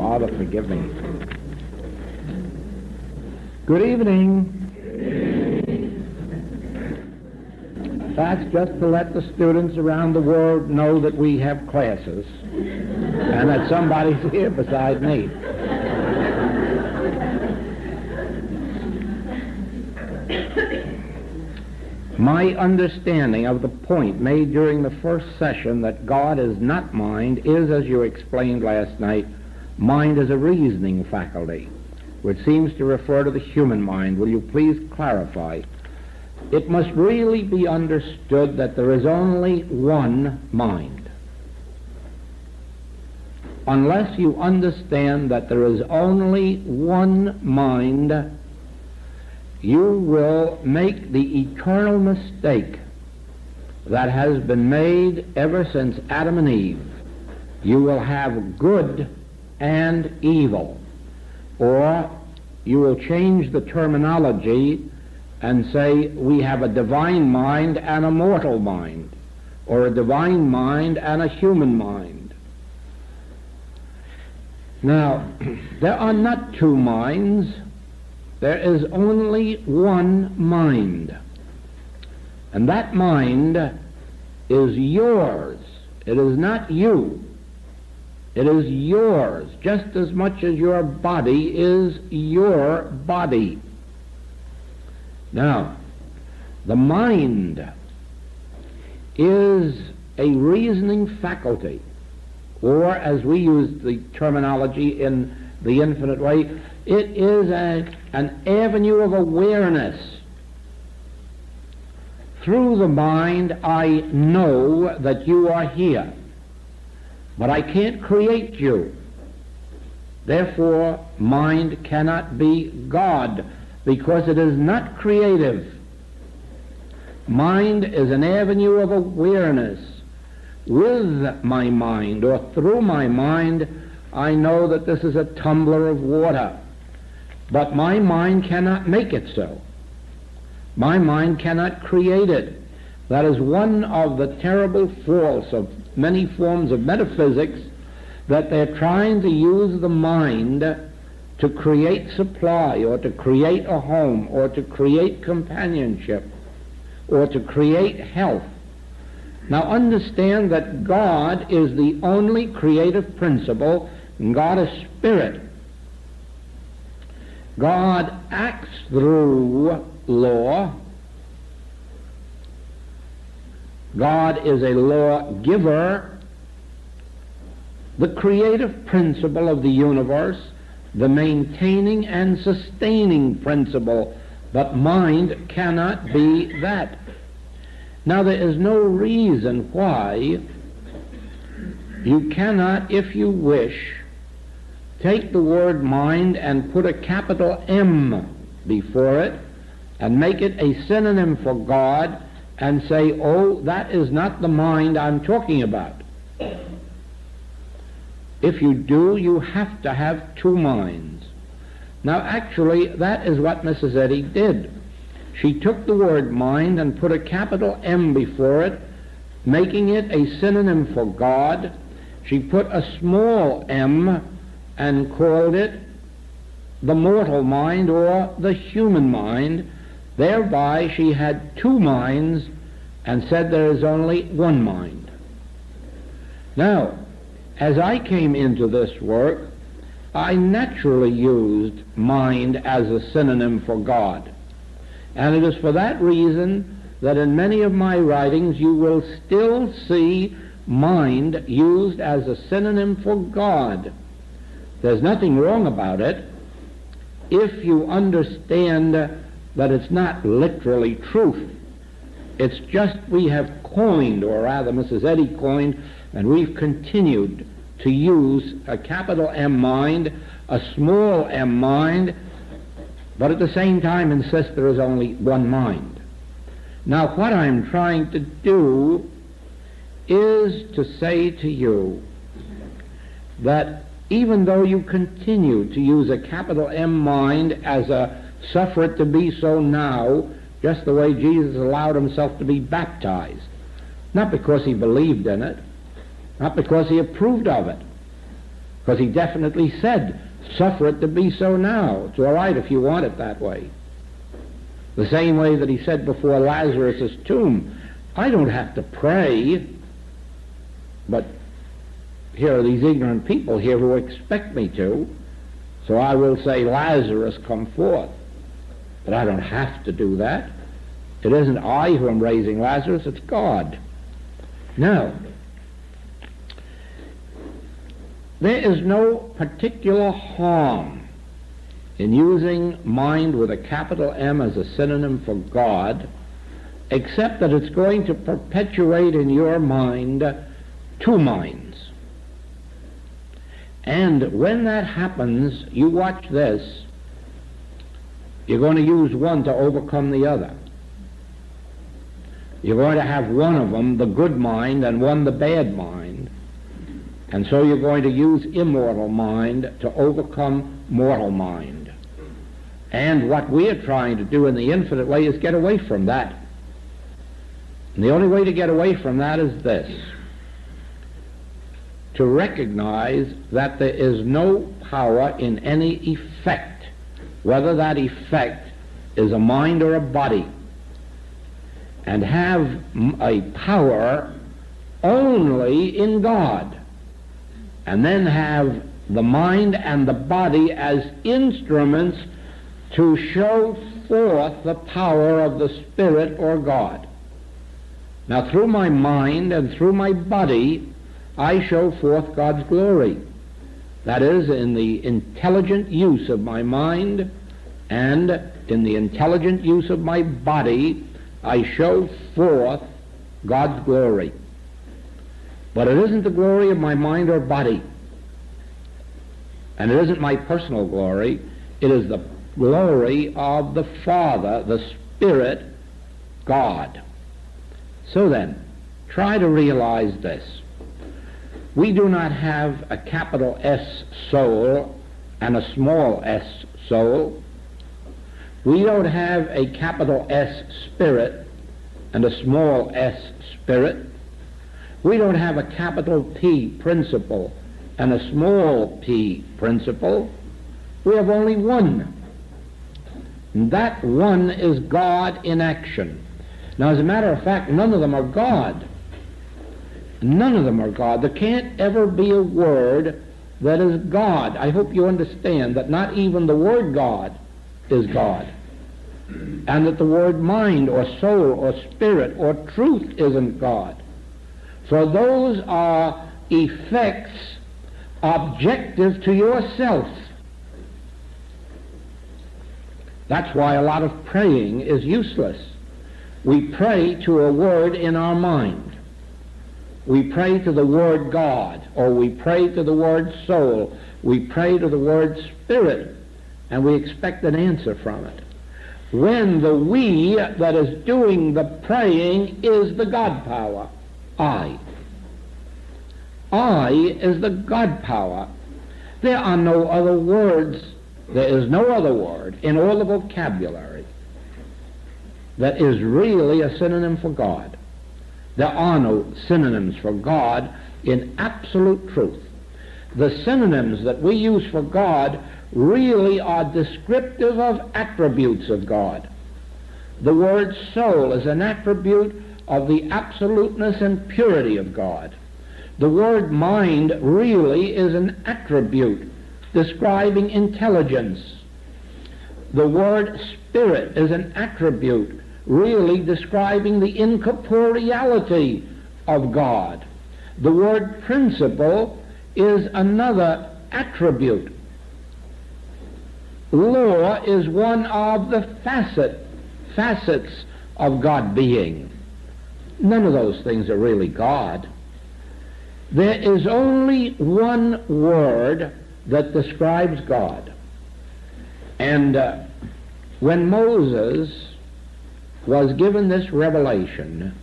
Father, forgive me. Good evening. That's just to let the students around the world know that we have classes and that somebody's here beside me. My understanding of the point made during the first session that God is not mind is, as you explained last night, mind is a reasoning faculty, which seems to refer to the human mind. Will you please clarify? It must really be understood that there is only one mind. Unless you understand that there is only one mind, you will make the eternal mistake that has been made ever since Adam and Eve. You will have good and evil. Or you will change the terminology and say we have a divine mind and a mortal mind, or a divine mind and a human mind. Now, there are not two minds. There is only one mind. And that mind is yours. It is not you. It is yours, just as much as your body is your body. Now, the mind is a reasoning faculty, or as we use the terminology in the infinite way, it is an avenue of awareness. Through the mind, I know that you are here, but I can't create you. Therefore, mind cannot be God, because it is not creative. Mind is an avenue of awareness. With my mind, or through my mind, I know that this is a tumbler of water. But my mind cannot make it so. My mind cannot create it. That is one of the terrible faults of many forms of metaphysics, that they're trying to use the mind to create supply, or to create a home, or to create companionship, or to create health. Now understand that God is the only creative principle, and God is spirit. God acts through law. God is a lawgiver. The creative principle of the universe, the maintaining and sustaining principle, but mind cannot be that. Now there is no reason why you cannot, if you wish, take the word mind and put a capital M before it and make it a synonym for God and say, oh, that is not the mind I'm talking about. If you do, you have to have two minds. Now actually, that is what Mrs. Eddy did. She took the word mind and put a capital M before it, making it a synonym for God. She put a small m and called it the mortal mind, or the human mind. Thereby she had two minds and said there is only one mind. Now, as I came into this work, I naturally used mind as a synonym for God. And it is for that reason that in many of my writings you will still see mind used as a synonym for God. There's nothing wrong about it if you understand that it's not literally truth. It's just we have coined, or rather Mrs. Eddy coined, and we've continued to use a capital M mind, a small m mind, but at the same time insist there is only one mind. Now what I'm trying to do is to say to you that even though you continue to use a capital M mind as a suffer it to be so now, just the way Jesus allowed himself to be baptized, not because he believed in it, not because he approved of it, because he definitely said, suffer it to be so now. It's all right if you want it that way. The same way that he said before Lazarus' tomb, I don't have to pray, but here are these ignorant people here who expect me to, so I will say, Lazarus, come forth. But I don't have to do that. It isn't I who am raising Lazarus, it's God. Now, there is no particular harm in using mind with a capital M as a synonym for God, except that it's going to perpetuate in your mind two minds. And when that happens, you watch this, you're going to use one to overcome the other. You're going to have one of them, the good mind, and one, the bad mind. And so you're going to use immortal mind to overcome mortal mind. And what we are trying to do in the infinite way is get away from that. And the only way to get away from that is this: to recognize that there is no power in any effect, whether that effect is a mind or a body, and have a power only in God, and then have the mind and the body as instruments to show forth the power of the Spirit or God. Now, through my mind and through my body, I show forth God's glory. That is, in the intelligent use of my mind and in the intelligent use of my body, I show forth God's glory. But it isn't the glory of my mind or body, and it isn't my personal glory. It is the glory of the Father, the Spirit, God. So then, try to realize this. We do not have a capital S soul and a small s soul. We don't have a capital S spirit and a small s spirit. We don't have a capital P principle and a small p principle. We have only one. And that one is God in action. Now, as a matter of fact, none of them are God. None of them are God. There can't ever be a word that is God. I hope you understand that not even the word God is God, and that the word mind or soul or spirit or truth isn't God. For those are effects objective to yourself. That's why a lot of praying is useless. We pray to a word in our mind. We pray to the word God, or we pray to the word soul. We pray to the word spirit, and we expect an answer from it. When the we that is doing the praying is the God power, I. I is the God power. There are no other words. There is no other word in all the vocabulary that is really a synonym for God. There are no synonyms for God in absolute truth. The synonyms that we use for God really are descriptive of attributes of God. The word soul is an attribute of the absoluteness and purity of God. The word mind really is an attribute describing intelligence. The word spirit is an attribute really describing the incorporeality of God. The word principle is another attribute. Law is one of the facets of God being. None of those things are really God. There is only one word that describes God. And when Moses was given this revelation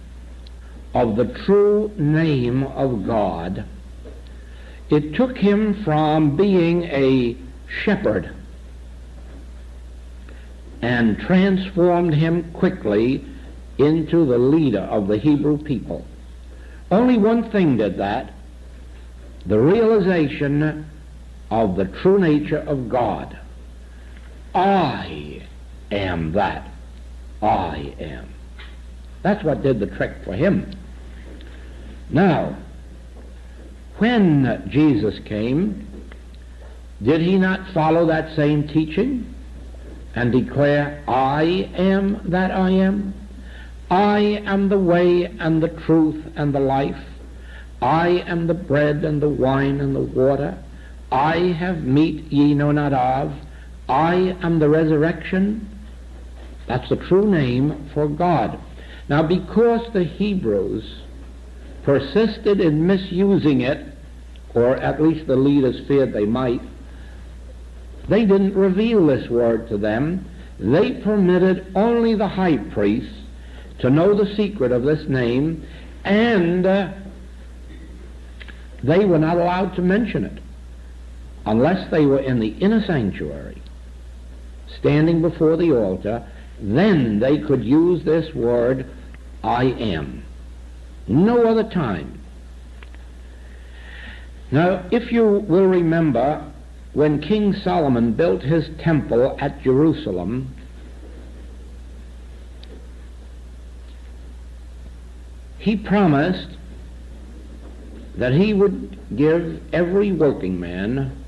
of the true name of God, it took him from being a shepherd and transformed him quickly into the leader of the Hebrew people. Only one thing did that: the realization of the true nature of God. I am that I am. That's what did the trick for him. Now, when Jesus came, did he not follow that same teaching and declare, I am that I am? I am the way and the truth and the life. I am the bread and the wine and the water. I have meat ye know not of. I am the resurrection. That's the true name for God. Now, because the Hebrews persisted in misusing it, or at least the leaders feared they might, they didn't reveal this word to them. They permitted only the high priest to know the secret of this name, and they were not allowed to mention it unless they were in the inner sanctuary, standing before the altar. Then they could use this word, I am. No other time. Now, if you will remember, when King Solomon built his temple at Jerusalem, he promised that he would give every working man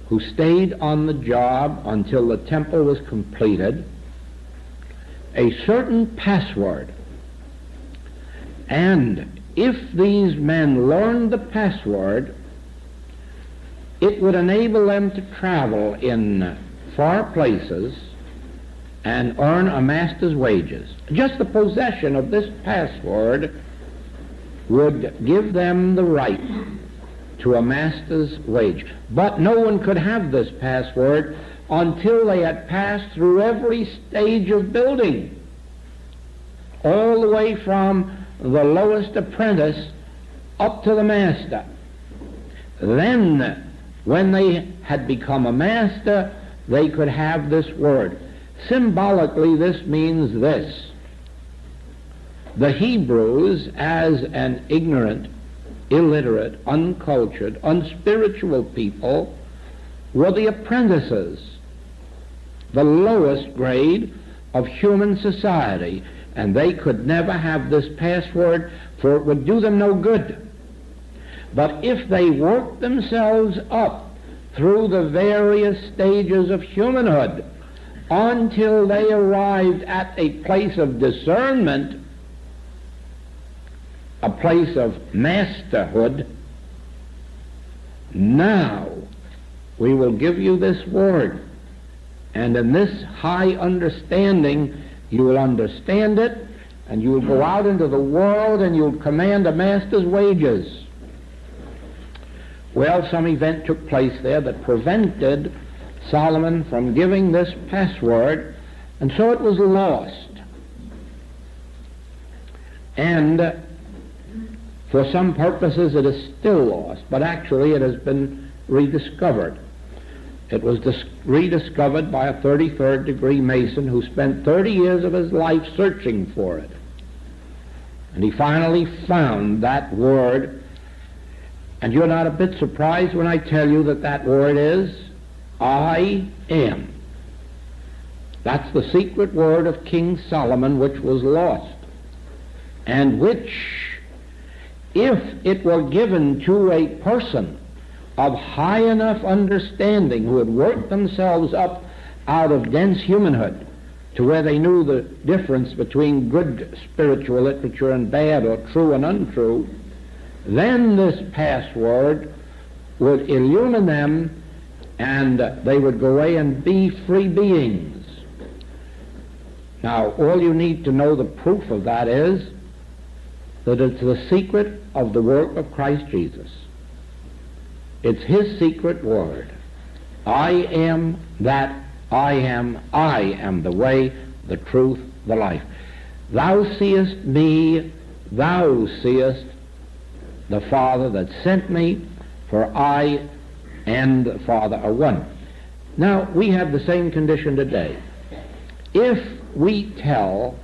who stayed on the job until the temple was completed a certain password. And if these men learned the password, it would enable them to travel in far places and earn a master's wages. Just the possession of this password would give them the right to a master's wage. But no one could have this password until they had passed through every stage of building, all the way from the lowest apprentice up to the master. Then, when they had become a master, they could have this word. Symbolically, this means this: the Hebrews, as an ignorant, illiterate, uncultured, unspiritual people, were the apprentices, the lowest grade of human society, and they could never have this password, for it would do them no good. But if they worked themselves up through the various stages of humanhood until they arrived at a place of discernment, a place of masterhood, now we will give you this word, and in this high understanding you will understand it, and you will go out into the world and you will command a master's wages. Well, some event took place there that prevented Solomon from giving this password, and so it was lost. And for some purposes it is still lost, but actually it has been rediscovered. It was rediscovered by a 33rd degree Mason who spent 30 years of his life searching for it. And he finally found that word. And you're not a bit surprised when I tell you that that word is, I am. That's the secret word of King Solomon, which was lost, and which, if it were given to a person of high enough understanding who had worked themselves up out of dense humanhood to where they knew the difference between good spiritual literature and bad, or true and untrue, then this password would illumine them, and they would go away and be free beings. Now, all you need to know the proof of that is that it's the secret of the work of Christ Jesus. It's his secret word. I am that I am. I am the way, the truth, the life. Thou seest me, thou seest the Father that sent me, for I and the Father are one. Now, we have the same condition today. If we tell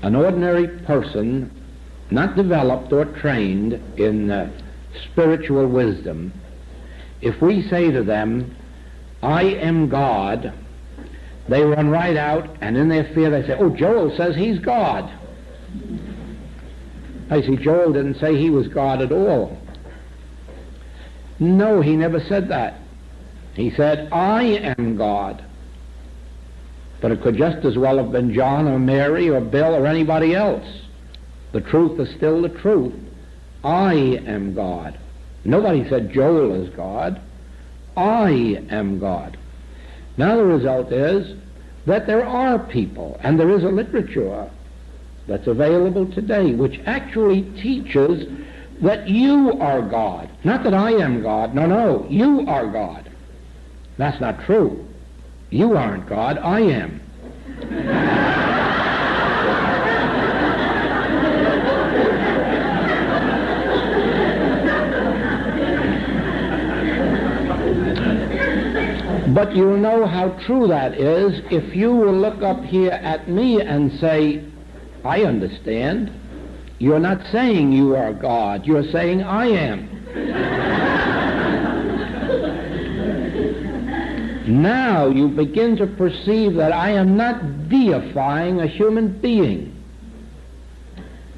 an ordinary person, not developed or trained in spiritual wisdom, If we say to them, I am God, they run right out, and in their fear they say, oh, Joel says he's God. I see, Joel didn't say he was God at all. No, he never said that. He said, I am God. But it could just as well have been John or Mary or Bill or anybody else. The truth is still the truth. I am God. Nobody said Joel is God. I am God. Now the result is that there are people, and there is a literature that's available today which actually teaches that you are God. Not that I am God. No, you are God. That's not true. You aren't God, I am. But you'll know how true that is if you will look up here at me and say, I understand. You're not saying you are God, you're saying I am. Now you begin to perceive that I am not deifying a human being.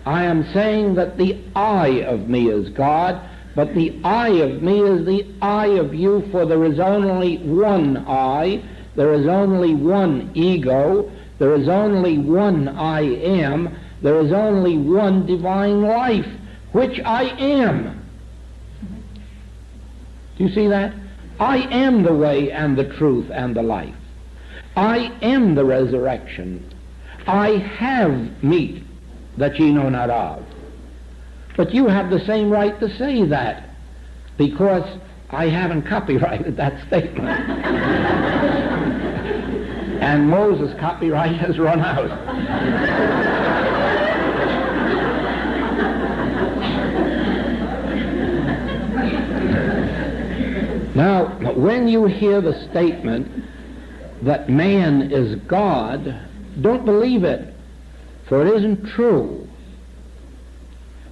I am saying that the I of me is God, but the I of me is the I of you, for there is only one I, there is only one ego, there is only one I am, there is only one divine life, which I am. Do you see that? I am the way and the truth and the life. I am the resurrection. I have meat that ye know not of. But you have the same right to say that, because I haven't copyrighted that statement. And Moses' copyright has run out. Now, when you hear the statement that man is God, don't believe it, for it isn't true.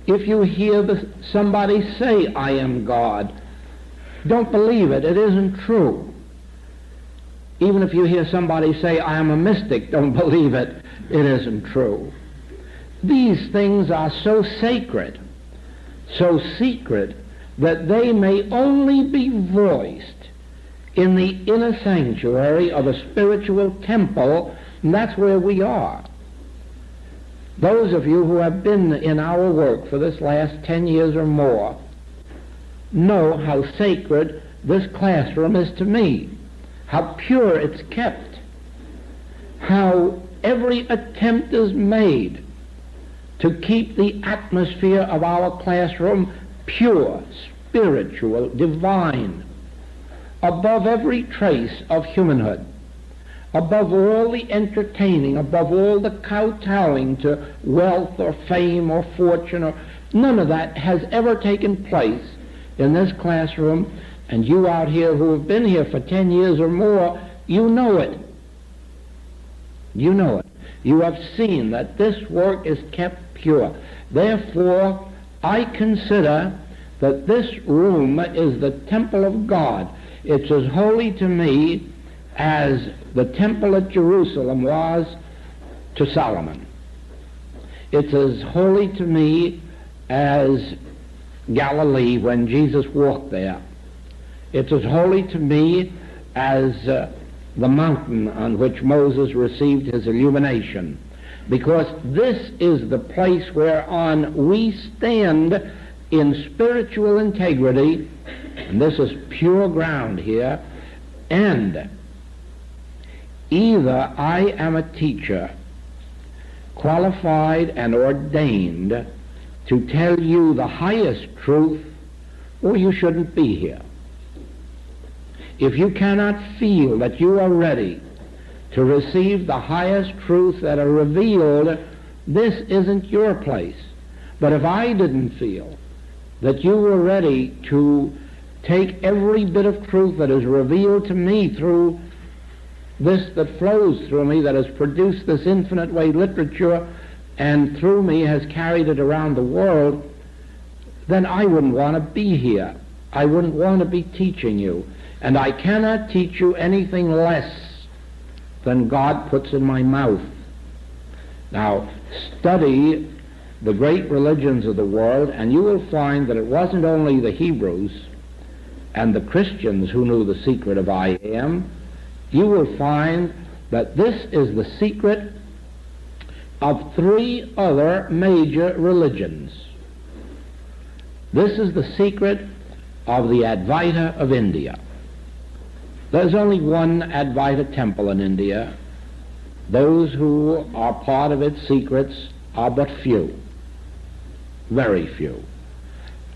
If you hear somebody say, I am God, don't believe it, it isn't true. Even if you hear somebody say, I am a mystic, don't believe it, it isn't true. These things are so sacred, so secret, that they may only be voiced in the inner sanctuary of a spiritual temple, and that's where we are. Those of you who have been in our work for this last 10 years or more know how sacred this classroom is to me, how pure it's kept, how every attempt is made to keep the atmosphere of our classroom pure, spiritual, divine, above every trace of humanhood, above all the entertaining, above all the kowtowing to wealth or fame or fortune, or none of that has ever taken place in this classroom. And you out here who have been here for 10 years or more, you know it. You know it. You have seen that this work is kept pure. Therefore, I consider that this room is the temple of God. It's as holy to me as the temple at Jerusalem was to Solomon. It's as holy to me as Galilee when Jesus walked there. It's as holy to me as the mountain on which Moses received his illumination, because this is the place whereon we stand in spiritual integrity, and this is pure ground here, and either I am a teacher qualified and ordained to tell you the highest truth, or you shouldn't be here. If you cannot feel that you are ready to receive the highest truths that are revealed, this isn't your place. But if I didn't feel that you were ready to take every bit of truth that is revealed to me through this that flows through me, that has produced this infinite way literature, and through me has carried it around the world, then I wouldn't want to be here. I wouldn't want to be teaching you. And I cannot teach you anything less than God puts in my mouth. Now, study the great religions of the world, and you will find that it wasn't only the Hebrews and the Christians who knew the secret of I am. You will find that this is the secret of 3 other major religions. This is the secret of the Advaita of India. There's only one Advaita temple in India. Those who are part of its secrets are but few, very few.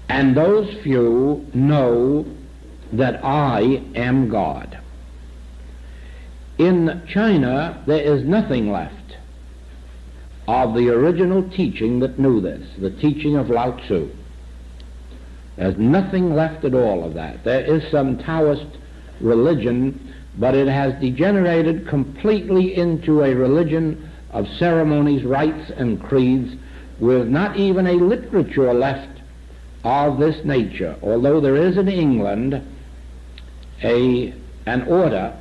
And those few know that I am God. In China, there is nothing left of the original teaching that knew this, the teaching of Lao Tzu. There's nothing left at all of that. There is some Taoist religion, but it has degenerated completely into a religion of ceremonies, rites, and creeds, with not even a literature left of this nature, although there is in England an order,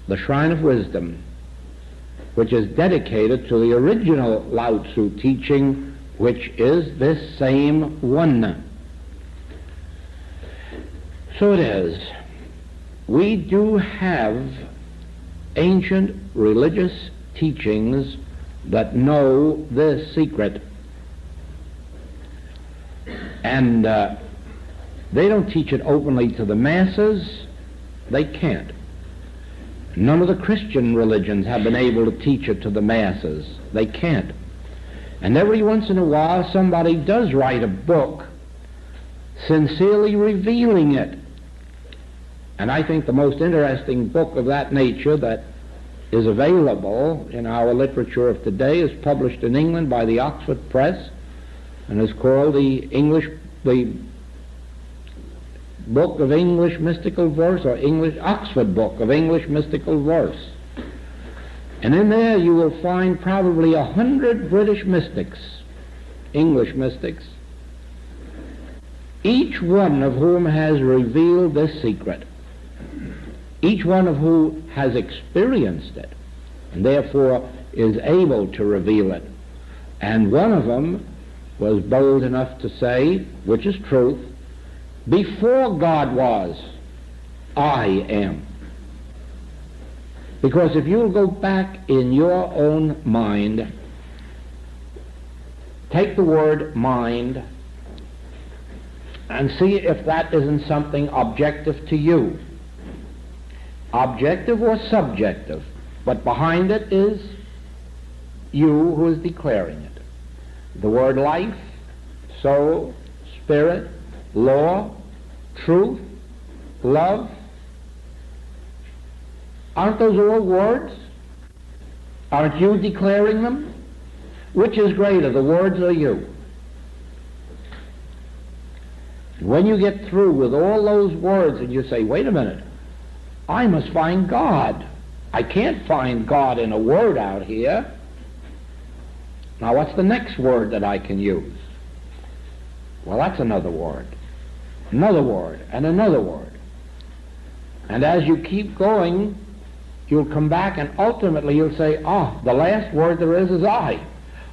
the Shrine of Wisdom, which is dedicated to the original Lao Tzu teaching, which is this same one. So it is. We do have ancient religious teachings that know this secret. And they don't teach it openly to the masses. They can't. None of the Christian religions have been able to teach it to the masses. They can't. And every once in a while somebody does write a book sincerely revealing it. And I think the most interesting book of that nature that is available in our literature of today is published in England by the Oxford Press, and is called the Book of English Mystical Verse, or Oxford Book of English Mystical Verse. And in there you will find probably 100 British mystics, English mystics, each one of whom has revealed this secret, each one of whom has experienced it, and therefore is able to reveal it. And one of them was bold enough to say, which is truth, before God was, I am. Because if you'll go back in your own mind, take the word mind, and see if that isn't something objective to you. Objective or subjective, but behind it is you who is declaring it. The word life, soul, spirit, law, truth, love, aren't those all words? Aren't you declaring them? Which is greater, the words or you? When you get through with all those words and you say, wait a minute, I must find God. I can't find God in a word out here. Now what's the next word that I can use? Well, that's another word, and another word. And as you keep going, you'll come back and ultimately you'll say, the last word there is I.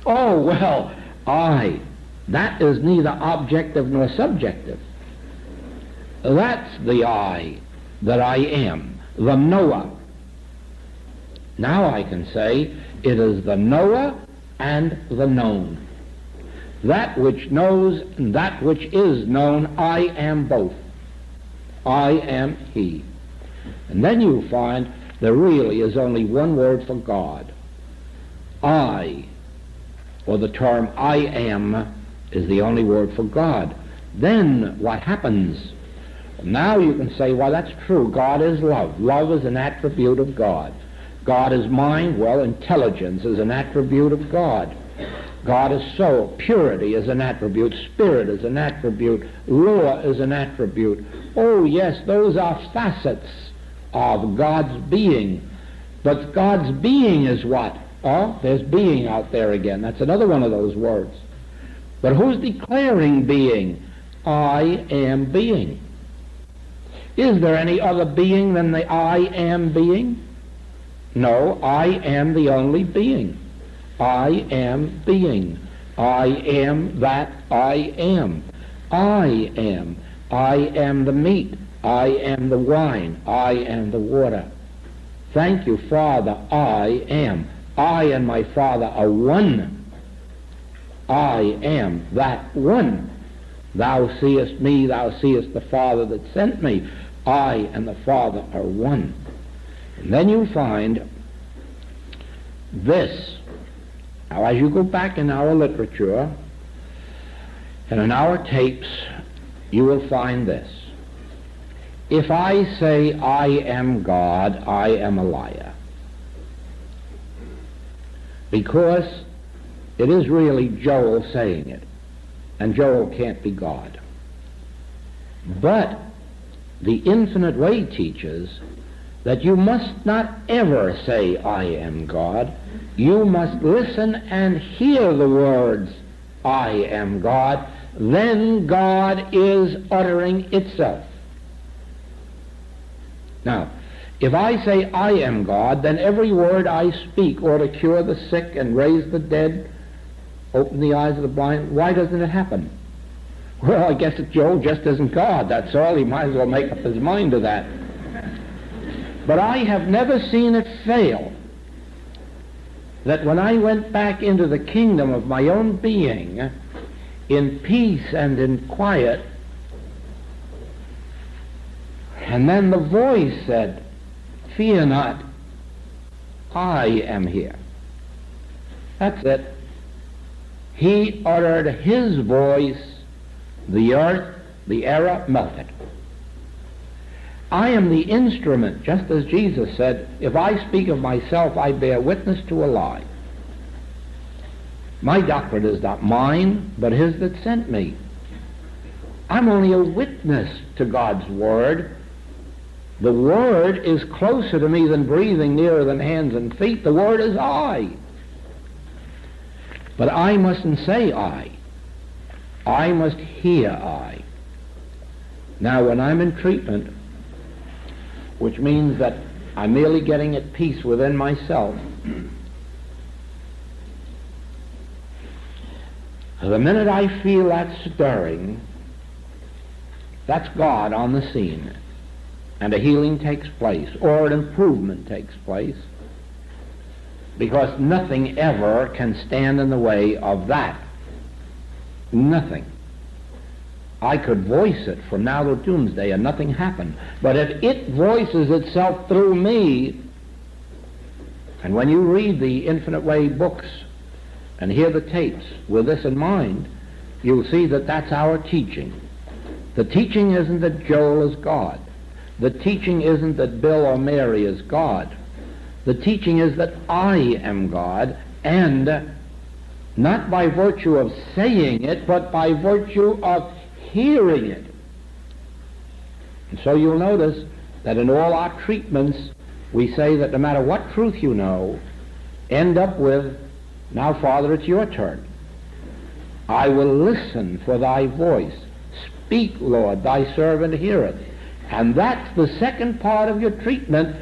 Oh, well, I. That is neither objective nor subjective. That's the I that I am, the knower. Now I can say it is the knower and the known. That which knows and that which is known, I am both. I am He. And then you find there really is only one word for God. I, or the term I am, is the only word for God. Then what happens? Now you can say, well, that's true. God is love. Love is an attribute of God. God is mind. Well, intelligence is an attribute of God. God is soul. Purity is an attribute. Spirit is an attribute. Law is an attribute. Oh, yes, those are facets of God's being. But God's being is what? Oh, there's being out there again. That's another one of those words. But who's declaring being? I am being. Is there any other being than the I am being? No, I am the only being. I am being. I am that I am. I am. I am the meat. I am the wine. I am the water. Thank you, Father. I am. I and my Father are one. I am that one. Thou seest me, thou seest the Father that sent me. I and the Father are one. And then you find this. Now, as you go back in our literature and in our tapes, you will find this. If I say I am God, I am a liar. Because it is really Joel saying it, and Joel can't be God. But the Infinite Way teaches that you must not ever say I am God. You must listen and hear the words I am God. Then God is uttering itself. Now, if I say I am God, then every word I speak ought to cure the sick and raise the dead, open the eyes of the blind. Why doesn't it happen? Well, I guess that Joel just isn't God. That's all. He might as well make up his mind to that. But I have never seen it fail that when I went back into the kingdom of my own being, in peace and in quiet, and then the voice said, "Fear not, I am here." That's it. He uttered his voice, the earth, the error melted. I am the instrument, just as Jesus said, if I speak of myself, I bear witness to a lie. My doctrine is not mine, but his that sent me. I'm only a witness to God's Word. The Word is closer to me than breathing, nearer than hands and feet. The Word is I. But I mustn't say I. I must hear I. Now, when I'm in treatment, which means that I'm merely getting at peace within myself, the minute I feel that stirring, that's God on the scene, and a healing takes place, or an improvement takes place, because nothing ever can stand in the way of that. Nothing. I could voice it from now to doomsday and nothing happened. But if it voices itself through me, and when you read the Infinite Way books and hear the tapes with this in mind, you'll see that that's our teaching. The teaching isn't that Joel is God. The teaching isn't that Bill or Mary is God. The teaching is that I am God, and not by virtue of saying it, but by virtue of hearing it. And so you'll notice that in all our treatments, we say that no matter what truth you know, end up with, "Now, Father, it's your turn. I will listen for thy voice. Speak, Lord, thy servant heareth." And that's the second part of your treatment,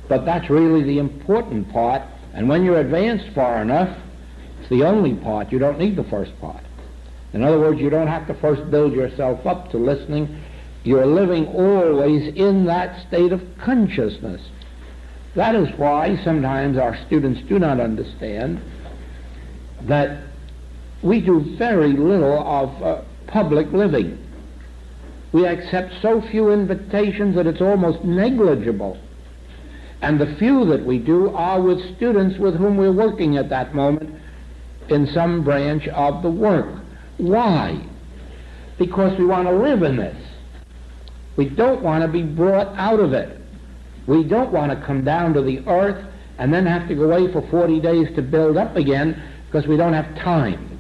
but that's really the important part. And when you're advanced far enough, it's the only part. You don't need the first part. In other words, you don't have to first build yourself up to listening. You're living always in that state of consciousness. That is why sometimes our students do not understand that we do very little of public living. We accept so few invitations that it's almost negligible. And the few that we do are with students with whom we're working at that moment in some branch of the work. Why? Because we want to live in this. We don't want to be brought out of it. We don't want to come down to the earth and then have to go away for 40 days to build up again because we don't have time.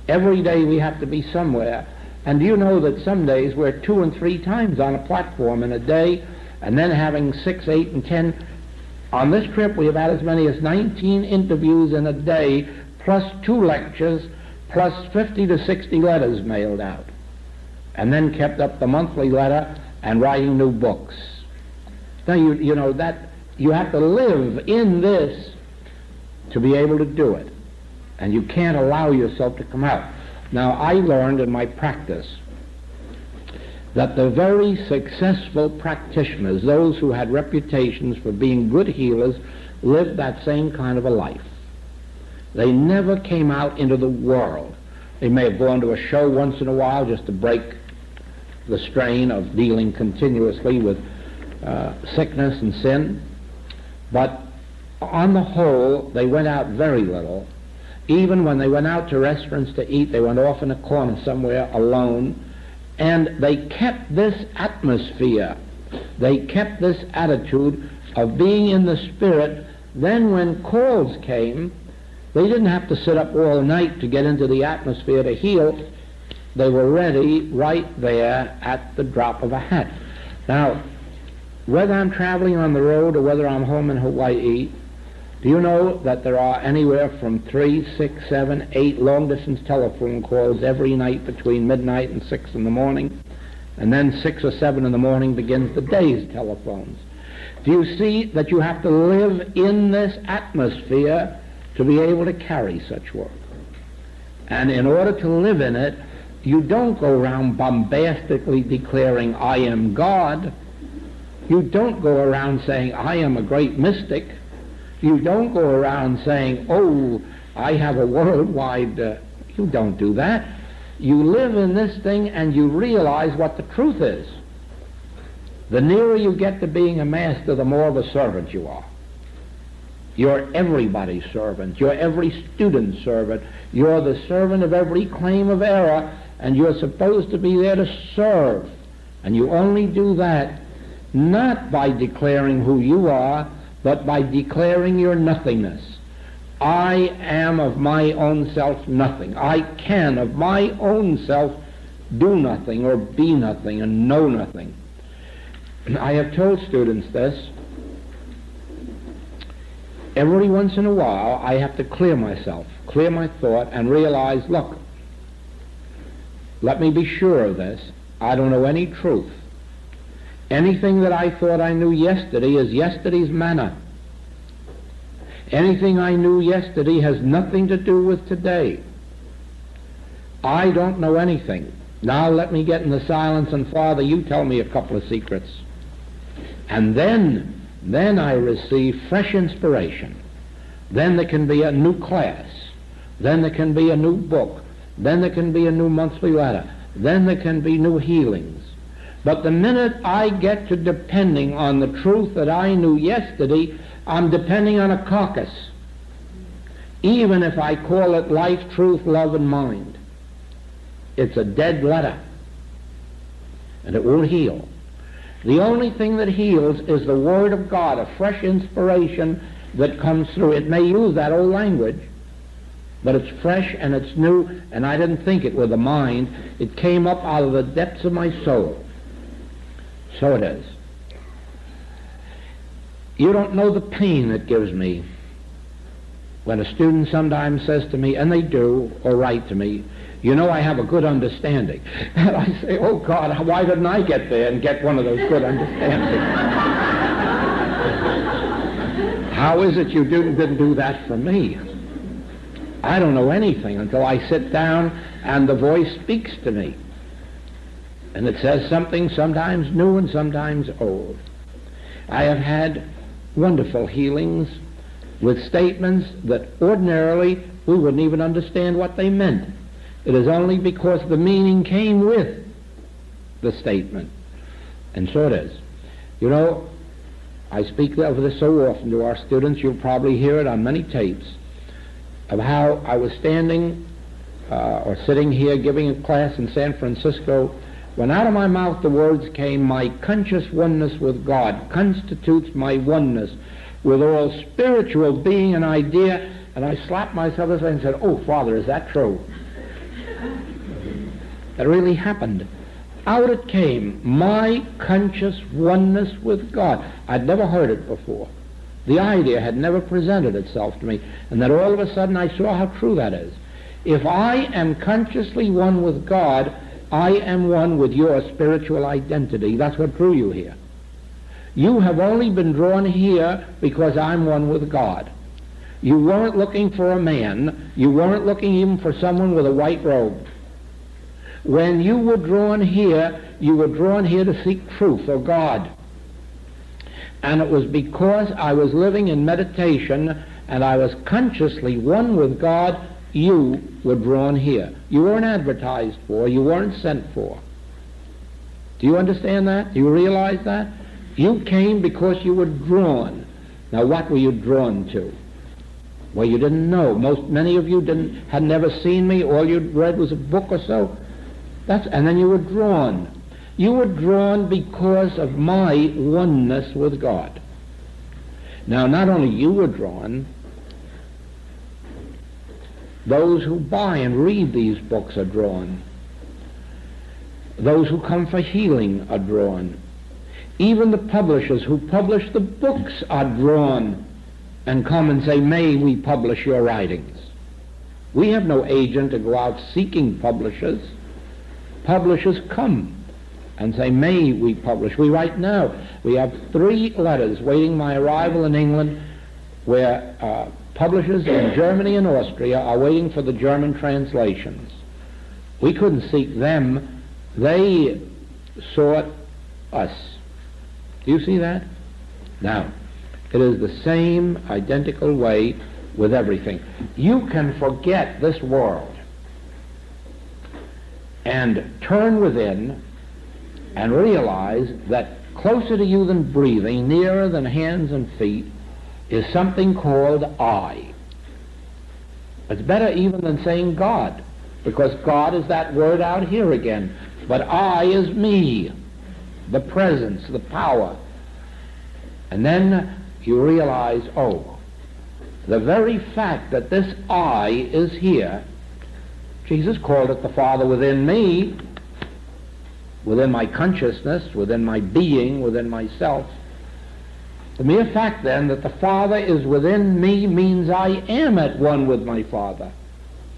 Every day we have to be somewhere. And do you know that some days we're 2 and 3 times on a platform in a day, and then having 6, 8, and 10. On this trip we have had as many as 19 interviews in a day, plus 2 lectures, plus 50 to 60 letters mailed out. and then kept up the monthly letter and writing new books. Now, you know that you have to live in this to be able to do it, and you can't allow yourself to come out. Now, I learned in my practice that the very successful practitioners, those who had reputations for being good healers, lived that same kind of a life. They never came out into the world. They may have gone to a show once in a while just to break the strain of dealing continuously with sickness and sin, but on the whole, they went out very little. Even when they went out to restaurants to eat, they went off in a corner somewhere alone, and they kept this atmosphere. They kept this attitude of being in the Spirit. Then when calls came, they didn't have to sit up all night to get into the atmosphere to heal. They were ready right there at the drop of a hat. Now, whether I'm traveling on the road or whether I'm home in Hawaii, do you know that there are anywhere from 3, 6, 7, 8 long-distance telephone calls every night between midnight and 6 in the morning? And then 6 or 7 in the morning begins the day's telephones. Do you see that you have to live in this atmosphere to be able to carry such work? And in order to live in it, you don't go around bombastically declaring, I am God. You don't go around saying, I am a great mystic. You don't go around saying, oh, I have a worldwide... you don't do that. You live in this thing and you realize what the truth is. The nearer you get to being a master, the more of a servant you are. You're everybody's servant. You're every student's servant. You're the servant of every claim of error, and you're supposed to be there to serve. And you only do that not by declaring who you are, but by declaring your nothingness. I am of my own self nothing. I can of my own self do nothing or be nothing and know nothing. I have told students this. Every once in a while I have to clear myself, clear my thought, and realize, look, let me be sure of this. I don't know any truth. Anything that I thought I knew yesterday is yesterday's manna. Anything I knew yesterday has nothing to do with today. I don't know anything. Now let me get in the silence, and Father, you tell me a couple of secrets. And then I receive fresh inspiration. Then there can be a new class. Then there can be a new book. Then there can be a new monthly letter. Then there can be new healings. But the minute I get to depending on the truth that I knew yesterday, I'm depending on a carcass. Even if I call it life, truth, love, and mind. It's a dead letter. And it won't heal. The only thing that heals is the Word of God, a fresh inspiration that comes through. It may use that old language, but it's fresh and it's new, and I didn't think it with the mind. It came up out of the depths of my soul. So it is. You don't know the pain it gives me when a student sometimes says to me, and they do, or write to me, you know, I have a good understanding. And I say, oh God, why didn't I get there and get one of those good understandings? How is it you didn't do that for me? I don't know anything until I sit down and the voice speaks to me. And it says something sometimes new and sometimes old. I have had wonderful healings with statements that ordinarily we wouldn't even understand what they meant. It is only because the meaning came with the statement. And so it is. You know, I speak of this so often to our students, you'll probably hear it on many tapes, of how I was standing or sitting here giving a class in San Francisco, when out of my mouth the words came, my conscious oneness with God constitutes my oneness with all spiritual being and idea, and I slapped myself and said, oh, Father, is that true? That really happened. Out it came, my conscious oneness with God. I'd never heard it before. The idea had never presented itself to me, and then all of a sudden I saw how true that is. If I am consciously one with God, I am one with your spiritual identity. That's what drew you here. You have only been drawn here because I'm one with God. You weren't looking for a man. You weren't looking even for someone with a white robe. When you were drawn here, you were drawn here to seek truth or God. And it was because I was living in meditation and I was consciously one with God, you were drawn here. You weren't advertised for. You weren't sent for. Do you understand that? Do you realize that? You came because you were drawn. Now, what were you drawn to? Well, you didn't know. Many of you had never seen me. All you'd read was a book or so. And then you were drawn. You were drawn because of my oneness with God. Now, not only you were drawn, those who buy and read these books are drawn. Those who come for healing are drawn. Even the publishers who publish the books are drawn and come and say, may we publish your writings. We have no agent to go out seeking publishers. Publishers come and say, may we publish. We write now. We have 3 letters waiting my arrival in England where publishers in Germany and Austria are waiting for the German translations. We couldn't seek them. They sought us. Do you see that? Now, it is the same identical way with everything. You can forget this world and turn within and realize that closer to you than breathing, nearer than hands and feet, is something called I. It's better even than saying God, because God is that word out here again. But I is me, the presence, the power. And then you realize, oh, the very fact that this I is here, Jesus called it the Father within me, within my consciousness, within my being, within myself. The mere fact then that the Father is within me means I am at one with my Father.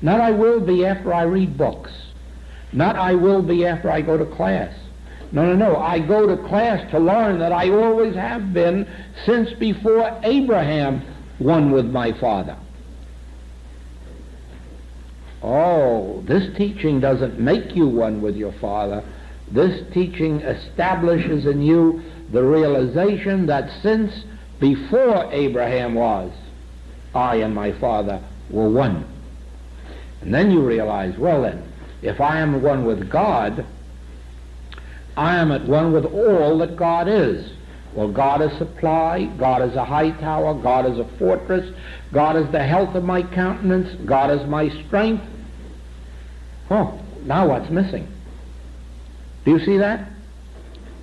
Not I will be after I read books. Not I will be after I go to class. No. I go to class to learn that I always have been, since before Abraham, one with my Father. Oh, this teaching doesn't make you one with your Father. This teaching establishes in you the realization that since before Abraham was, I and my Father were one. And then you realize, well then, if I am one with God, I am at one with all that God is. Well, God is supply, God is a high tower, God is a fortress, God is the health of my countenance, God is my strength. Oh, now what's missing? Do you see that?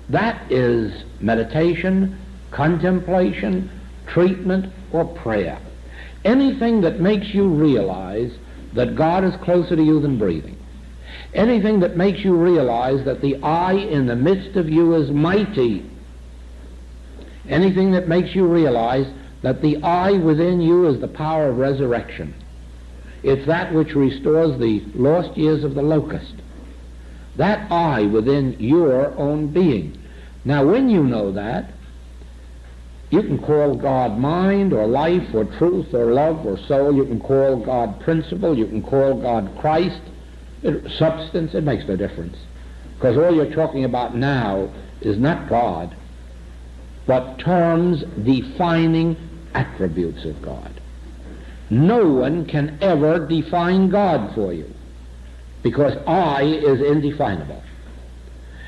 That is meditation, contemplation, treatment, or prayer. Anything that makes you realize that God is closer to you than breathing. Anything that makes you realize that the I in the midst of you is mighty. Anything that makes you realize that the I within you is the power of resurrection. It's that which restores the lost years of the locust. That I within your own being. Now, when you know that, you can call God mind or life or truth or love or soul. You can call God principle. You can call God Christ. Substance, it makes no difference. Because all you're talking about now is not God, but terms defining attributes of God. No one can ever define God for you, because I is indefinable.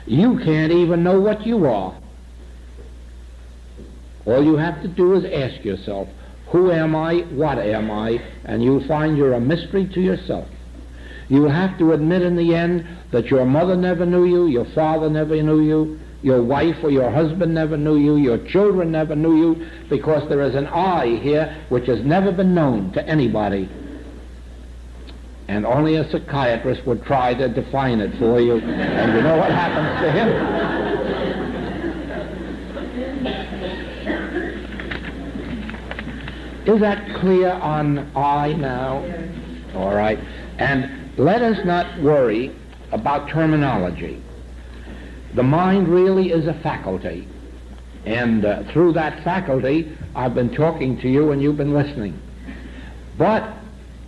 You can't even know what you are. All you have to do is ask yourself, who am I, what am I, and you'll find you're a mystery to yourself. You'll have to admit in the end that your mother never knew you, your father never knew you, your wife or your husband never knew you, your children never knew you, because there is an I here which has never been known to anybody. And only a psychiatrist would try to define it for you. And you know what happens to him? Is that clear on I now? All right. And let us not worry about terminology. The mind really is a faculty, and through that faculty I've been talking to you and you've been listening. But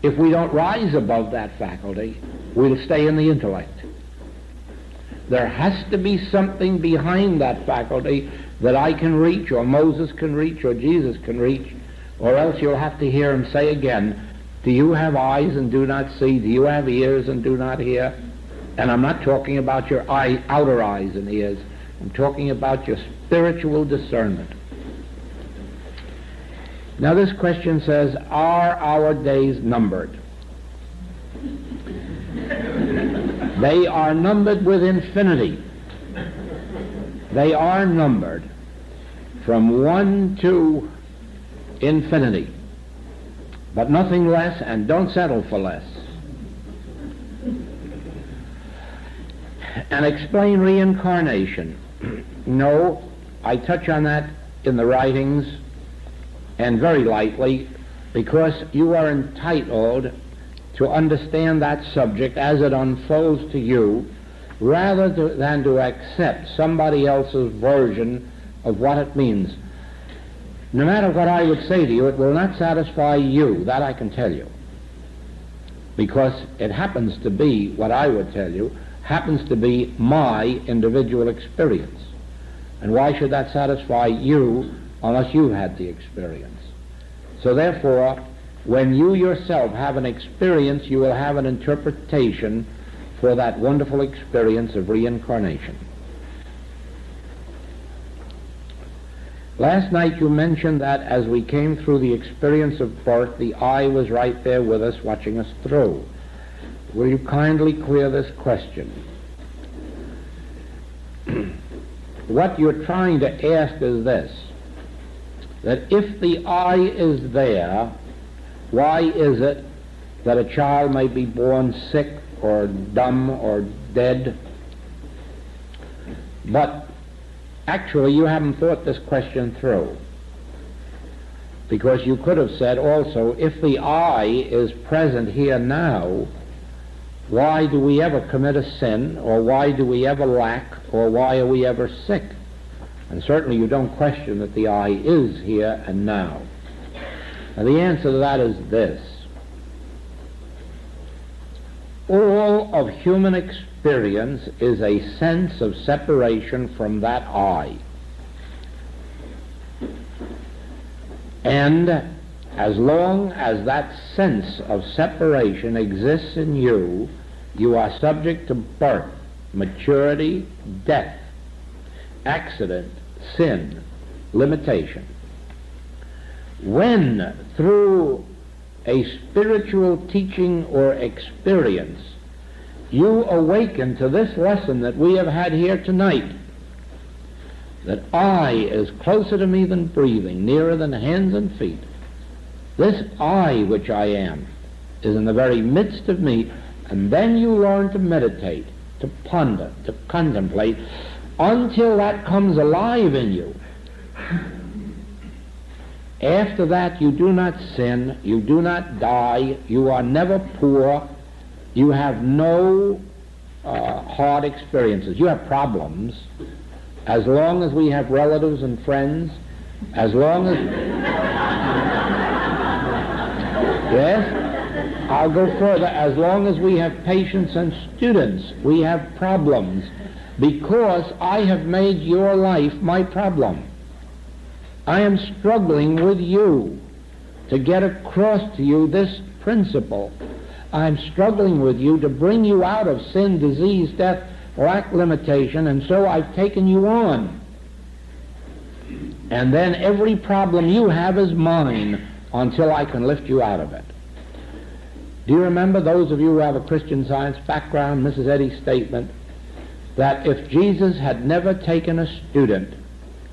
if we don't rise above that faculty, we'll stay in the intellect. There has to be something behind that faculty that I can reach, or Moses can reach, or Jesus can reach, or else you'll have to hear him say again, do you have eyes and do not see? Do you have ears and do not hear? And I'm not talking about your outer eyes and ears. I'm talking about your spiritual discernment. Now this question says, are our days numbered? They are numbered with infinity. They are numbered from 1 to infinity, but nothing less, and don't settle for less. And explain reincarnation. No, I touch on that in the writings, and very lightly, because you are entitled to understand that subject as it unfolds to you, rather than to accept somebody else's version of what it means. No matter what I would say to you, it will not satisfy you, that I can tell you. Because it happens to be, what I would tell you, happens to be my individual experience. And why should that satisfy you unless you've had the experience? So therefore, when you yourself have an experience, you will have an interpretation for that wonderful experience of reincarnation. Last night you mentioned that as we came through the experience of birth, the I was right there with us, watching us through. Will you kindly clear this question? What you're trying to ask is this, that if the I is there, why is it that a child may be born sick or dumb or dead? But actually you haven't thought this question through, because you could have said also, if the I is present here now, why do we ever commit a sin, or why do we ever lack, or why are we ever sick? And certainly you don't question that the I is here and now. Now the answer to that is this. All of human experience is a sense of separation from that I. And as long as that sense of separation exists in you, you are subject to birth, maturity, death, accident, sin, limitation. When, through a spiritual teaching or experience, you awaken to this lesson that we have had here tonight, that I is closer to me than breathing, nearer than hands and feet. This I which I am is in the very midst of me, and then you learn to meditate, to ponder, to contemplate, until that comes alive in you. After that, you do not sin, you do not die, you are never poor, you have no hard experiences. You have problems. As long as we have relatives and friends, as long as... Yes, I'll go further. As long as we have patients and students, we have problems, because I have made your life my problem. I am struggling with you to get across to you this principle. I'm struggling with you to bring you out of sin, disease, death, lack, limitation, and so I've taken you on. And then every problem you have is mine until I can lift you out of it. Do you remember, those of you who have a Christian Science background, Mrs. Eddy's statement that if Jesus had never taken a student,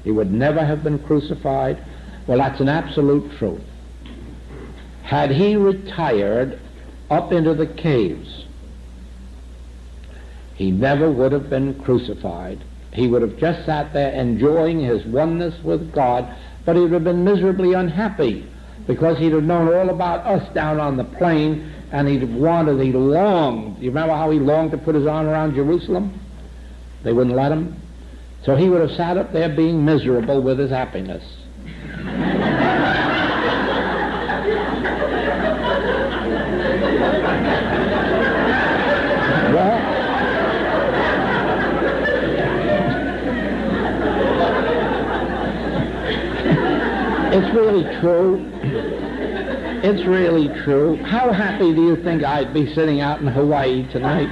he would never have been crucified? Well, that's an absolute truth. Had he retired up into the caves, he never would have been crucified. He would have just sat there enjoying his oneness with God, but he would have been miserably unhappy, because he'd have known all about us down on the plain, And he longed. You remember how he longed to put his arm around Jerusalem? They wouldn't let him. So he would have sat up there being miserable with his happiness. Well, it's really true. It's really true. How happy do you think I'd be sitting out in Hawaii tonight?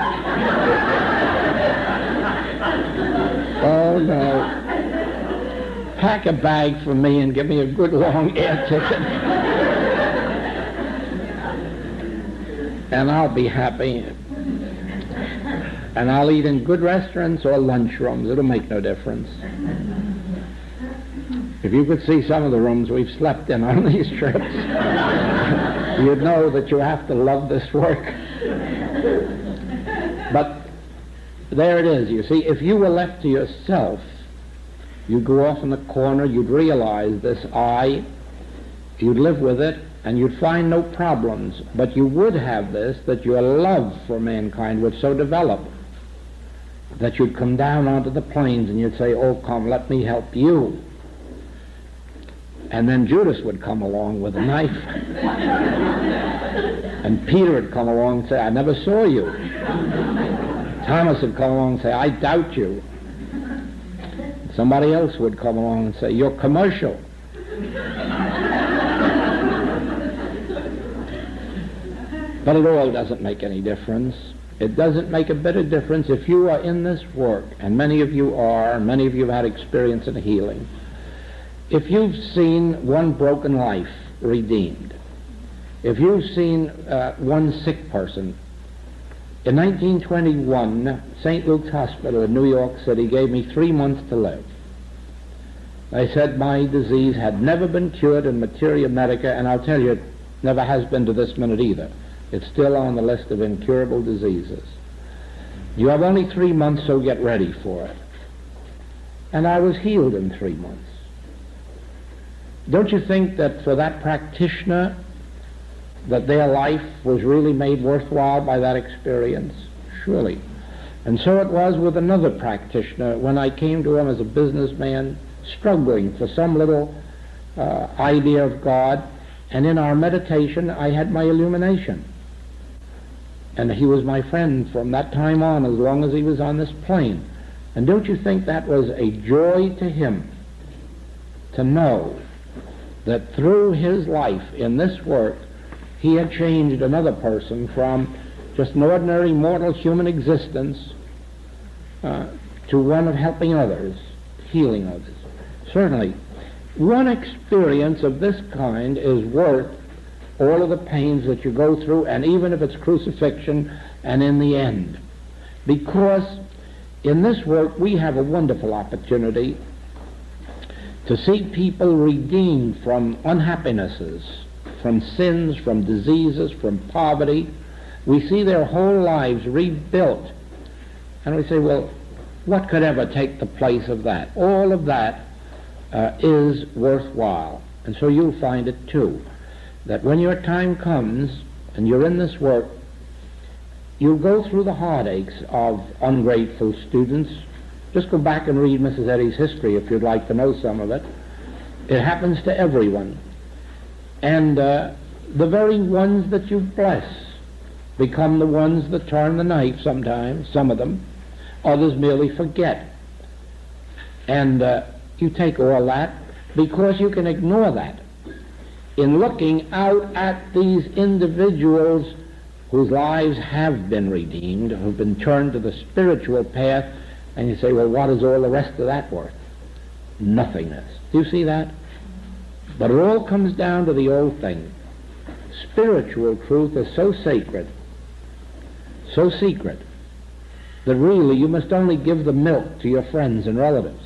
Oh, no. Pack a bag for me and give me a good long air ticket. And I'll be happy. And I'll eat in good restaurants or lunchrooms. It'll make no difference. If you could see some of the rooms we've slept in on these trips, you'd know that you have to love this work. But there it is, you see. If you were left to yourself, you'd go off in the corner, you'd realize this I, you'd live with it, and you'd find no problems. But you would have this, that your love for mankind would so develop that you'd come down onto the plains and you'd say, oh, come, let me help you. And then Judas would come along with a knife. And Peter would come along and say, I never saw you. Thomas would come along and say, I doubt you. Somebody else would come along and say, you're commercial. But it all doesn't make any difference. It doesn't make a bit of difference if you are in this work, and many of you are, and many of you have had experience in healing. If you've seen one broken life redeemed, if you've seen one sick person, in 1921, St. Luke's Hospital in New York City gave me 3 months to live. They said my disease had never been cured in materia medica, and I'll tell you, it never has been to this minute either. It's still on the list of incurable diseases. You have only 3 months, so get ready for it. And I was healed in 3 months. Don't you think that for that practitioner, that their life was really made worthwhile by that experience? Surely. And so it was with another practitioner when I came to him as a businessman, struggling for some little idea of God, and in our meditation I had my illumination. And he was my friend from that time on, as long as he was on this plane. And don't you think that was a joy to him to know that through his life in this work, he had changed another person from just an ordinary mortal human existence to one of helping others, healing others? Certainly, one experience of this kind is worth all of the pains that you go through, and even if it's crucifixion and in the end. Because in this work we have a wonderful opportunity to see people redeemed from unhappinesses, from sins, from diseases, from poverty. We see their whole lives rebuilt. And we say, well, what could ever take the place of that? All of that is worthwhile. And so you'll find it too, that when your time comes and you're in this work, you'll go through the heartaches of ungrateful students. Just go back and read Mrs. Eddy's history if you'd like to know some of it. It happens to everyone. And the very ones that you bless become the ones that turn the knife sometimes, some of them. Others merely forget. And you take all that because you can ignore that in looking out at these individuals whose lives have been redeemed, who've been turned to the spiritual path. And you say, well, what is all the rest of that worth? Nothingness. Do you see that? But it all comes down to the old thing. Spiritual truth is so sacred, so secret, that really you must only give the milk to your friends and relatives.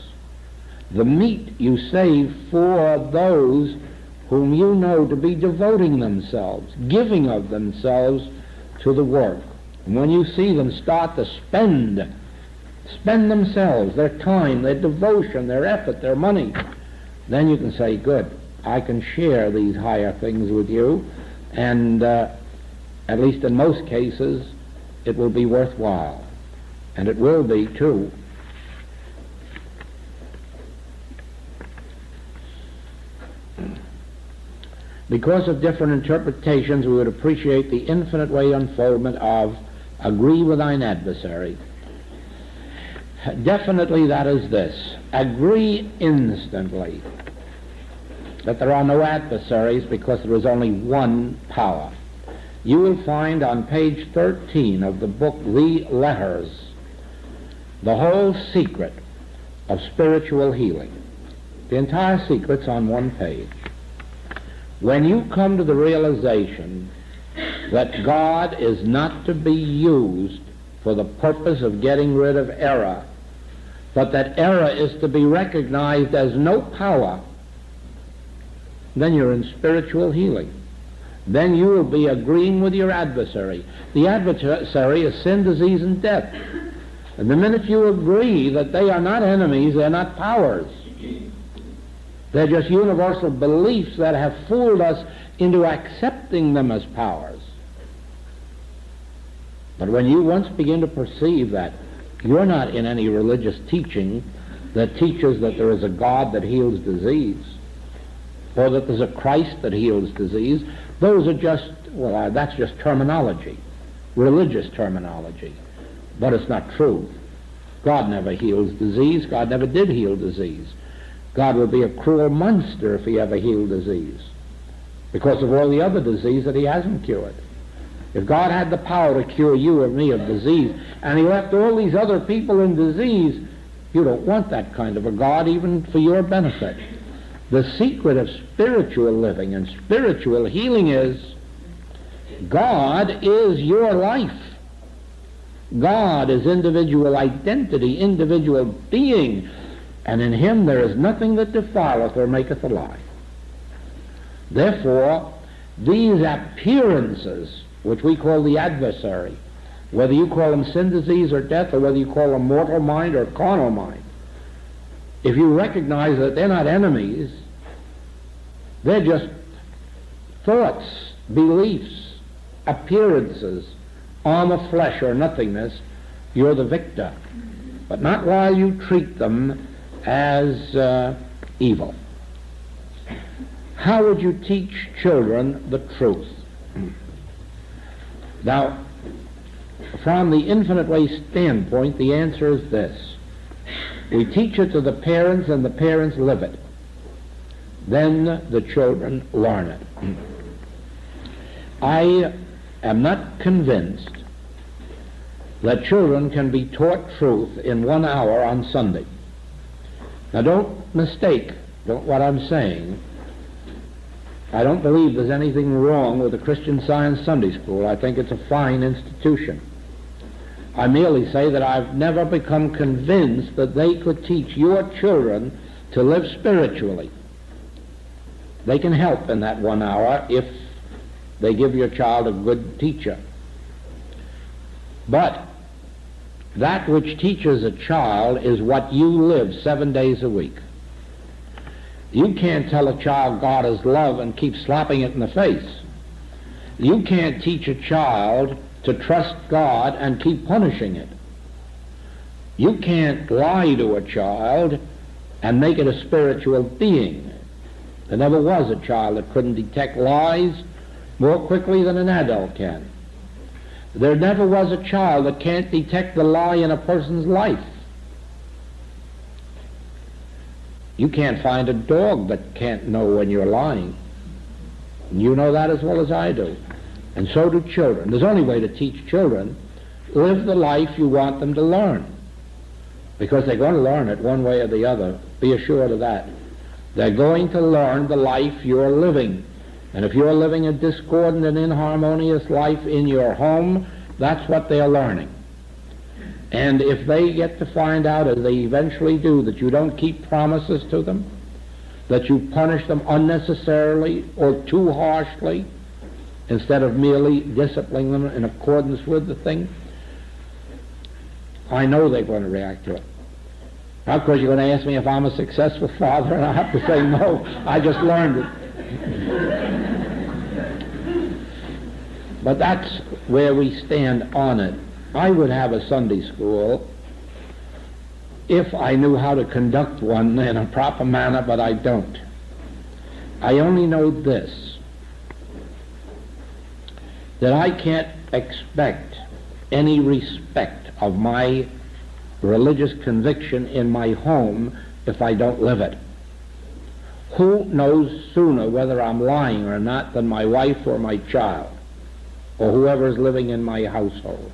The meat you save for those whom you know to be devoting themselves, giving of themselves to the work. And when you see them start to spend themselves, their time, their devotion, their effort, their money, then you can say, good, I can share these higher things with you, and at least in most cases, it will be worthwhile. And it will be, too. Because of different interpretations, we would appreciate the infinite way unfoldment of agree with thine adversary. Definitely that is this: agree instantly that there are no adversaries, because there is only one power. You will find on page 13 of the book, The Letters, the whole secret of spiritual healing. The entire secret's on one page. When you come to the realization that God is not to be used for the purpose of getting rid of error, but that error is to be recognized as no power, then you're in spiritual healing. Then you will be agreeing with your adversary. The adversary is sin, disease, and death. And the minute you agree that they are not enemies, they're not powers, they're just universal beliefs that have fooled us into accepting them as powers. But when you once begin to perceive that you're not in any religious teaching that teaches that there is a God that heals disease, or that there's a Christ that heals disease, those are just, well, that's just terminology, religious terminology. But it's not true. God never heals disease. God never did heal disease. God would be a cruel monster if he ever healed disease, because of all the other disease that he hasn't cured. If God had the power to cure you or me of disease, and he left all these other people in disease, you don't want that kind of a God, even for your benefit. The secret of spiritual living and spiritual healing is God is your life. God is individual identity, individual being, and in him there is nothing that defileth or maketh a lie. Therefore, these appearances, which we call the adversary, whether you call them sin, disease, or death, or whether you call them mortal mind or carnal mind, if you recognize that they're not enemies, they're just thoughts, beliefs, appearances, arm of flesh or nothingness, you're the victor. But not while you treat them as evil. How would you teach children the truth? Now, from the infinite way standpoint, the answer is this: we teach it to the parents, and the parents live it. Then the children learn it. I am not convinced that children can be taught truth in 1 hour on Sunday. Now, don't mistake what I'm saying. I don't believe there's anything wrong with the Christian Science Sunday School. I think it's a fine institution. I merely say that I've never become convinced that they could teach your children to live spiritually. They can help in that 1 hour if they give your child a good teacher. But that which teaches a child is what you live 7 days a week. You can't tell a child God is love and keep slapping it in the face. You can't teach a child to trust God and keep punishing it. You can't lie to a child and make it a spiritual being. There never was a child that couldn't detect lies more quickly than an adult can. There never was a child that can't detect the lie in a person's life. You can't find a dog that can't know when you're lying. And you know that as well as I do. And so do children. There's only way to teach children: live the life you want them to learn. Because they're going to learn it one way or the other. Be assured of that. They're going to learn the life you're living. And if you're living a discordant and inharmonious life in your home, that's what they're learning. And if they get to find out, as they eventually do, that you don't keep promises to them, that you punish them unnecessarily or too harshly, instead of merely disciplining them in accordance with the thing, I know they're going to react to it. Now, of course, you're going to ask me if I'm a successful father, and I have to say no. I just learned it. But that's where we stand on it. I would have a Sunday school if I knew how to conduct one in a proper manner, but I don't. I only know this, that I can't expect any respect of my religious conviction in my home if I don't live it. Who knows sooner whether I'm lying or not than my wife or my child or whoever is living in my household?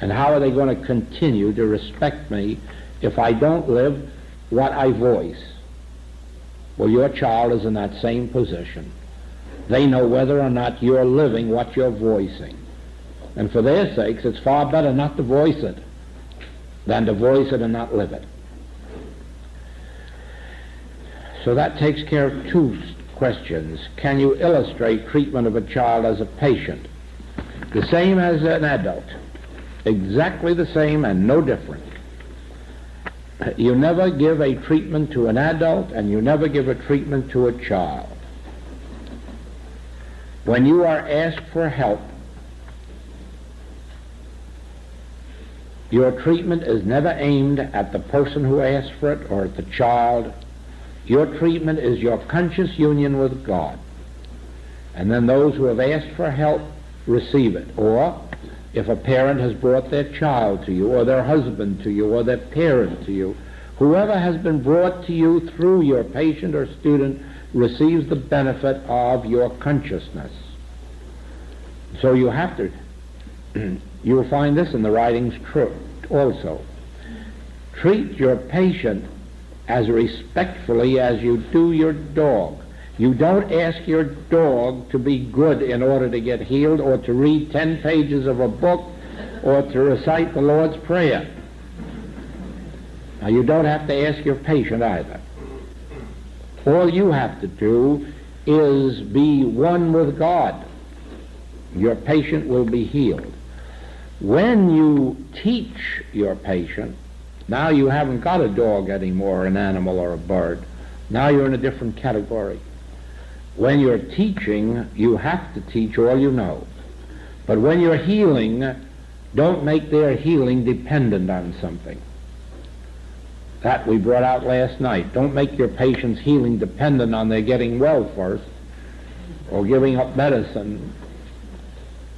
And how are they going to continue to respect me if I don't live what I voice? Well, your child is in that same position. They know whether or not you're living what you're voicing. And for their sakes, it's far better not to voice it than to voice it and not live it. So that takes care of two questions. Can you illustrate treatment of a child as a patient? The same as an adult. Exactly the same and no different. You never give a treatment to an adult and you never give a treatment to a child. When you are asked for help, your treatment is never aimed at the person who asked for it or at the child. Your treatment is your conscious union with God. And then those who have asked for help receive it. Or if a parent has brought their child to you, or their husband to you, or their parent to you, whoever has been brought to you through your patient or student receives the benefit of your consciousness. So you have to, you will find this in the writings true also. Treat your patient as respectfully as you do your dog. You don't ask your dog to be good in order to get healed, or to read 10 pages of a book, or to recite the Lord's Prayer. Now, you don't have to ask your patient either. All you have to do is be one with God. Your patient will be healed. When you teach your patient, now you haven't got a dog anymore, an animal or a bird. Now you're in a different category. When you're teaching, you have to teach all you know. But when you're healing, don't make their healing dependent on something. That we brought out last night. Don't make your patient's healing dependent on their getting well first, or giving up medicine,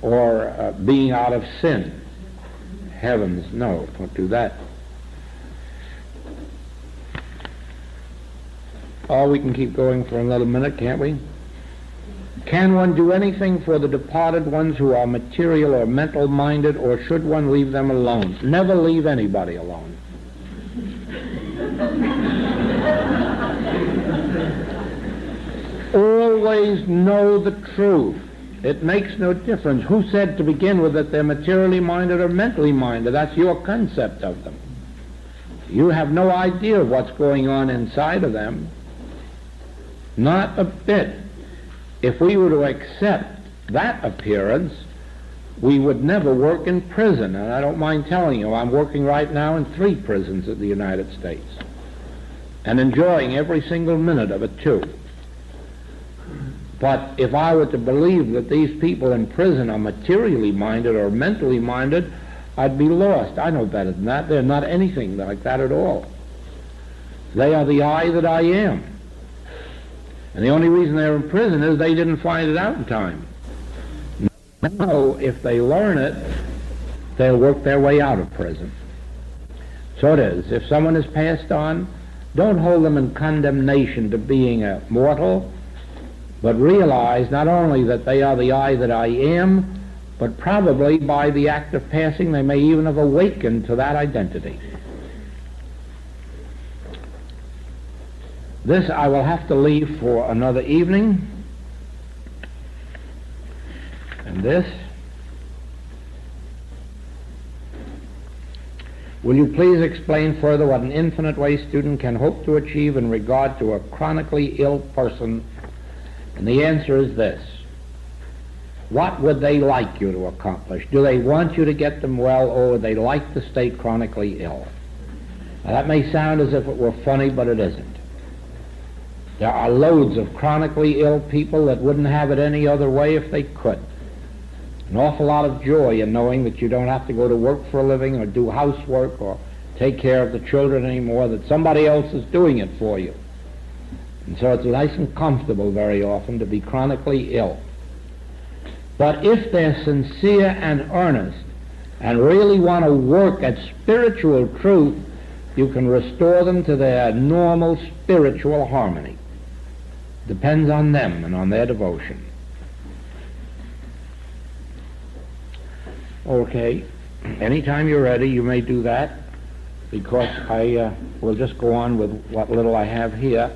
or being out of sin. Heavens, no, don't do that. Oh, we can keep going for another minute, can't we? Can one do anything for the departed ones who are material or mental minded, or should one leave them alone? Never leave anybody alone. Always know the truth. It makes no difference. Who said to begin with that they're materially minded or mentally minded? That's your concept of them. You have no idea of what's going on inside of them. Not a bit. If we were to accept that appearance, we would never work in prison. And I don't mind telling you, I'm working right now in 3 prisons in the United States, and enjoying every single minute of it too. But if I were to believe that these people in prison are materially minded or mentally minded, I'd be lost. I know better than that. They're not anything like that at all. They are the I that I am. And the only reason they're in prison is they didn't find it out in time. Now, if they learn it, they'll work their way out of prison. So it is. If someone is passed on, don't hold them in condemnation to being a mortal, but realize not only that they are the I that I am, but probably by the act of passing they may even have awakened to that identity. This I will have to leave for another evening. And this, will you please explain further what an infinite way student can hope to achieve in regard to a chronically ill person? And the answer is this. What would they like you to accomplish? Do they want you to get them well, or would they like to stay chronically ill? Now, that may sound as if it were funny, but it isn't. There are loads of chronically ill people that wouldn't have it any other way if they could. An awful lot of joy in knowing that you don't have to go to work for a living or do housework or take care of the children anymore, that somebody else is doing it for you. And so it's nice and comfortable very often to be chronically ill. But if they're sincere and earnest and really want to work at spiritual truth, you can restore them to their normal spiritual harmony. Depends on them and on their devotion. Okay, anytime you're ready, you may do that, because I will just go on with what little I have here.